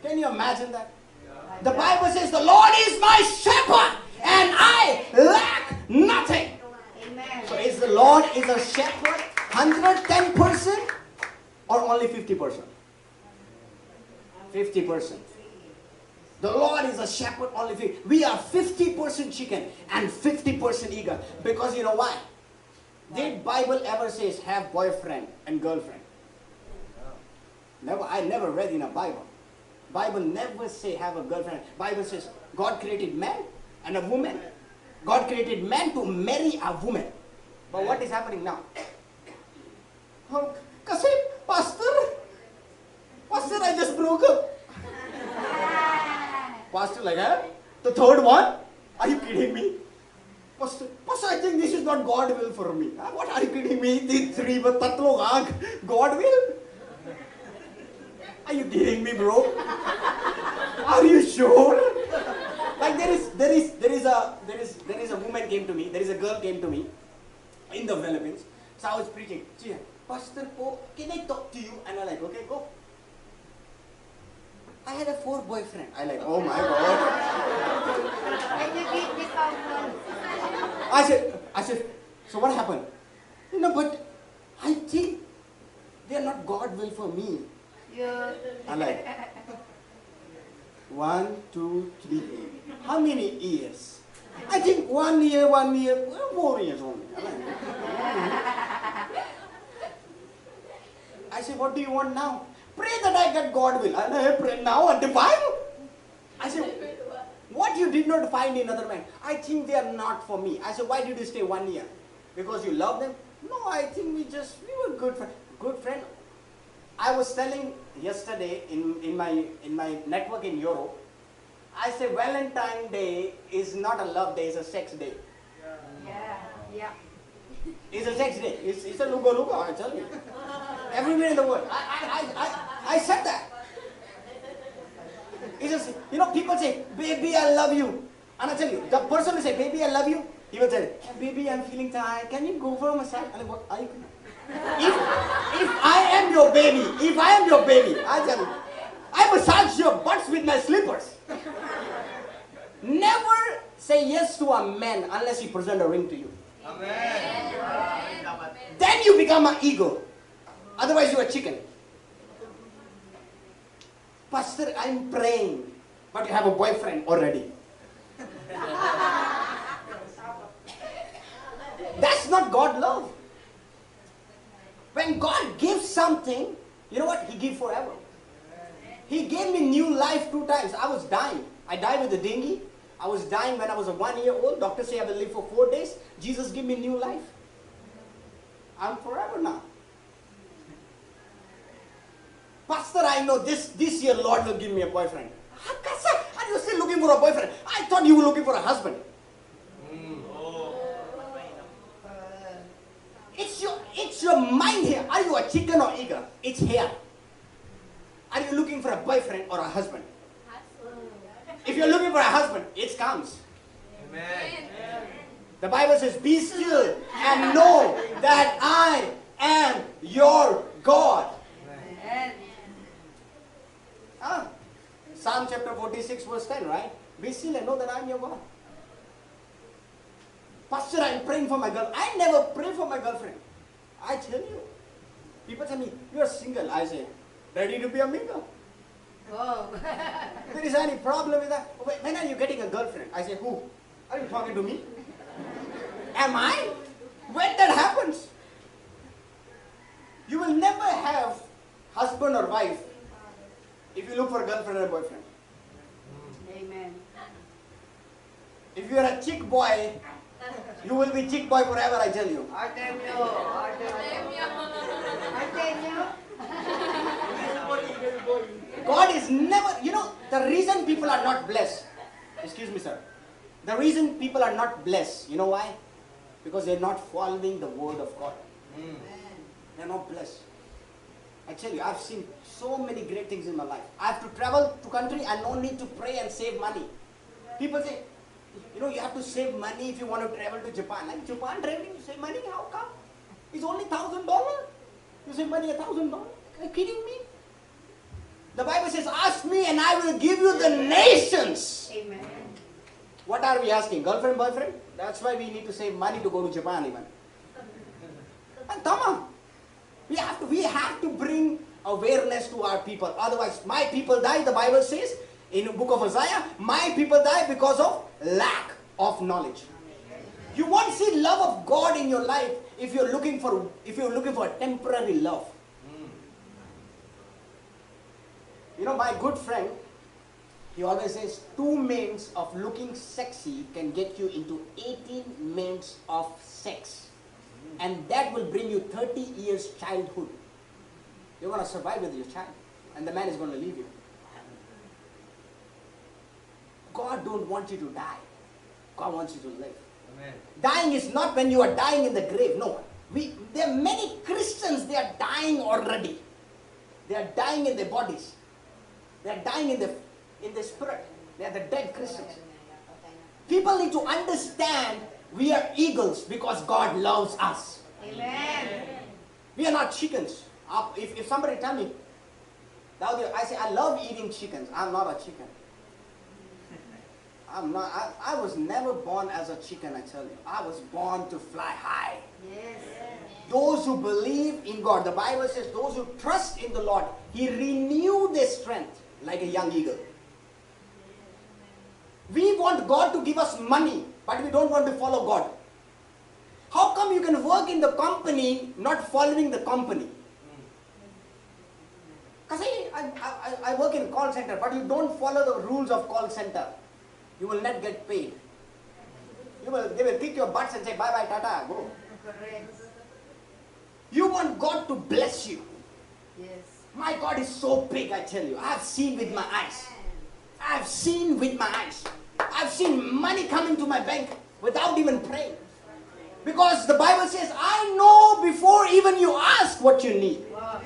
Can you imagine that? The Bible says the Lord is my shepherd and I lack nothing. Amen. So is the Lord is a shepherd 110% or only 50%? 50%. The Lord is a shepherd only 50%. We are 50% chicken and 50% eagle. Because you know why? Did Bible ever says have boyfriend and girlfriend? Never. I never read in a Bible. Bible never say have a girlfriend. Bible says God created man and a woman. God created man to marry a woman. But what is happening now? Kasi, Pastor, I just broke up. Pastor like, huh? The third one? Are you kidding me? Pastor, I think this is not God will for me. What are you kidding me? The three, but God will? Are you kidding me, bro? Are you sure? Like there is a woman came to me. There is a girl came to me in the Philippines. So I was preaching. She said, Pastor Po, can I talk to you? And I'm like, okay, go. I had a 4 boyfriend. I like, oh my God. And you give me someone. I said, so what happened? You know, but I think they are not God will for me. I like 1, 2, 3. How many years? I think 1 year, 4 years only. I said, what do you want now? Pray that I get God will. I pray now and define. I said, what you did not find in other men? I think they are not for me. I said, why did you stay 1 year? Because you love them? No, I think we were good friends. Good friend. I was telling yesterday in my network in Europe, I said Valentine's Day is not a love day, it's a sex day. Yeah. It's a sex day. It's a lugo, I tell you. Everywhere in the world. I said that. It's just, you know, people say, baby, I love you. And I tell you, the person will say, baby, I love you. He will say, baby, I'm feeling tired. Can you go for a massage? And what are you? If I am your baby, I tell you, I massage your butts with my slippers. Never say yes to a man unless he presents a ring to you. Amen. Then you become an ego. Otherwise, you're a chicken. Pastor, I'm praying, but you have a boyfriend already. That's not God love. When God gives something, you know what? He gives forever. He gave me new life 2 times. I was dying. I died with a dengue. I was dying when I was 1 year old. Doctor say I will live for 4 days. Jesus gave me new life. I'm forever now. Pastor, I know this year Lord will give me a boyfriend. Are you still looking for a boyfriend? I thought you were looking for a husband. It's your mind here. Are you a chicken or eagle? It's here. Are you looking for a boyfriend or a husband? If you're looking for a husband, it comes. Amen. The Bible says, be still and know that I am your God. Amen. Psalm chapter 46 verse 10, right? Be still and know that I am your God. Pastor, I'm praying for my girl. I never pray for my girlfriend. I tell you. People tell me, you're single. I say, ready to be a mingle. Whoa. If there is any problem with that, when are you getting a girlfriend? I say, who? Are you talking to me? Am I? When that happens, you will never have husband or wife if you look for a girlfriend or a boyfriend. Amen. If you are a chick boy, you will be chick boy forever, I tell you. God is never, you know, the reason people are not blessed, excuse me sir, the reason people are not blessed, you know why? Because they're not following the word of God. They're not blessed. I tell you, I've seen so many great things in my life. I have to travel to country and no need to pray and save money. People say, you know, you have to save money if you want to travel to Japan. Like Japan traveling, you save money, how come? It's only $1,000. You save money $1,000. Are you kidding me? The Bible says, ask me and I will give you the nations. Amen. What are we asking? Girlfriend, boyfriend? That's why we need to save money to go to Japan even. And come on. We have to bring awareness to our people. Otherwise, my people die, the Bible says in the book of Isaiah, my people die because of lack of knowledge. You won't see love of God in your life if you're looking for a temporary love. You know, my good friend, he always says 2 minutes of looking sexy can get you into 18 minutes of sex. And that will bring you 30 years childhood. You're going to survive with your child. And the man is going to leave you. God don't want you to die. God wants you to live. Amen. Dying is not when you are dying in the grave. No. There are many Christians, they are dying already. They are dying in their bodies. They are dying in the spirit. They are the dead Christians. People need to understand we are eagles because God loves us. Amen. We are not chickens. If somebody tell me, Daud, I say, I love eating chickens. I'm not a chicken. I'm not. I was never born as a chicken, I tell you. I was born to fly high. Yes. Those who believe in God, the Bible says, those who trust in the Lord, He renew their strength like a young eagle. We want God to give us money, but we don't want to follow God. How come you can work in the company not following the company? Because I work in call center, but you don't follow the rules of call center. You will not get paid. They will kick your butts and say, bye-bye, tata, go. Correct. You want God to bless you. Yes. My God is so big, I tell you. I have seen with my eyes. I have seen with my eyes. I've seen money coming to my bank without even praying. Because the Bible says, I know before even you ask what you need. Wow.